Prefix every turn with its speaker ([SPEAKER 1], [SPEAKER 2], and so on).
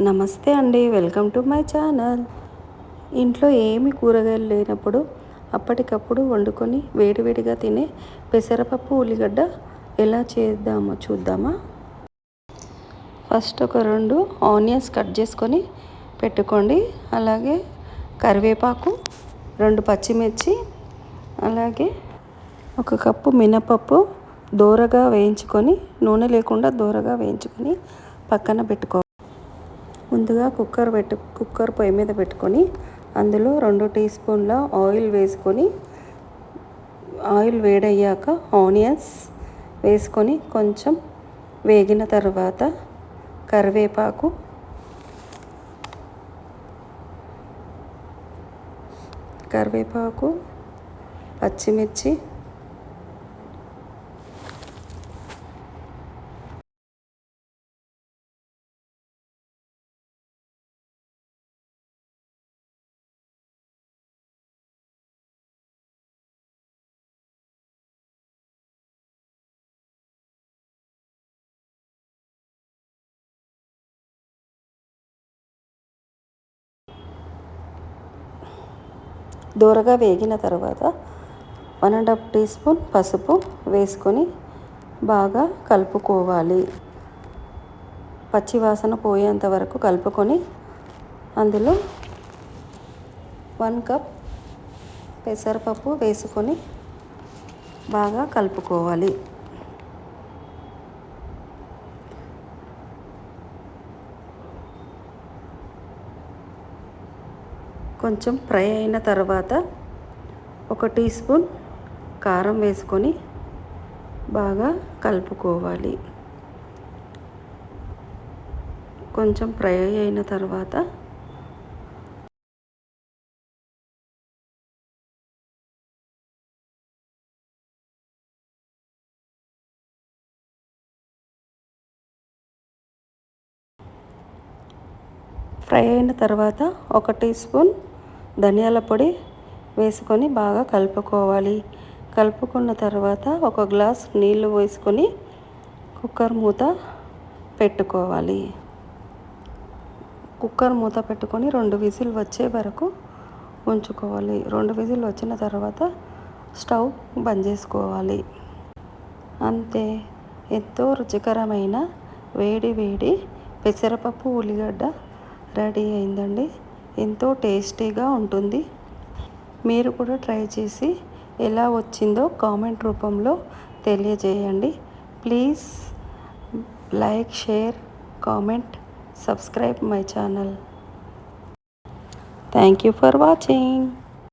[SPEAKER 1] నమస్తే అండి, welcome to my channel. ఇంట్లో ఏమి కూరగాయలు లేనప్పుడు అప్పటికప్పుడు వండుకొని వేడివేడిగా తినే పెసరపప్పు ఉల్లిగడ్డ ఎలా చేద్దామో చూద్దామా. ఫస్ట్ ఒక 2 ఆనియన్స్ కట్ చేసుకొని పెట్టుకోండి. అలాగే కరివేపాకు, 2 పచ్చిమిర్చి, అలాగే 1 కప్పు మినపప్పు దోరగా వేయించుకొని, నూనె లేకుండా దోరగా వేయించుకొని పక్కన పెట్టుకోవాలి. ముందుగా కుక్కర్ పొయ్యి మీద పెట్టుకొని అందులో 2 టీ స్పూన్ల ఆయిల్ వేసుకొని, ఆయిల్ వేడయ్యాక ఆనియన్స్ వేసుకొని కొంచెం వేగిన తర్వాత కరివేపాకు, పచ్చిమిర్చి, దోరగా వేగిన తర్వాత 1½ టీ స్పూన్ పసుపు వేసుకొని బాగా కలుపుకోవాలి. పచ్చివాసన పోయేంత వరకు కలుపుకొని అందులో 1 కప్ పెసరపప్పు వేసుకొని బాగా కలుపుకోవాలి. కొంచెం ఫ్రై అయిన తర్వాత 1 టీ స్పూన్ కారం వేసుకొని బాగా కలుపుకోవాలి. కొంచెం ఫ్రై అయిన తర్వాత ఫ్రై అయిన తర్వాత 1 టీ స్పూన్ ధనియాల పొడి వేసుకొని బాగా కలుపుకోవాలి. కలుపుకున్న తర్వాత 1 గ్లాస్ నీళ్ళు వేసుకొని కుక్కర్ మూత పెట్టుకోవాలి. కుక్కర్ మూత పెట్టుకొని 2 విజిల్ వచ్చే వరకు ఉంచుకోవాలి. 2 విజిల్ వచ్చిన తర్వాత స్టవ్ బంద్ చేసుకోవాలి. అంతే, ఎంతో రుచికరమైన వేడి వేడి పెసరపప్పు ఉల్లిగడ్డ రెడీ అయిందండి. ఎంతో టేస్టీగా ఉంటుంది. మీరు కూడా ట్రై చేసి ఎలా వచ్చిందో కామెంట్ రూపంలో తెలియజేయండి. Please like, share, comment, subscribe my channel. Thank you for watching.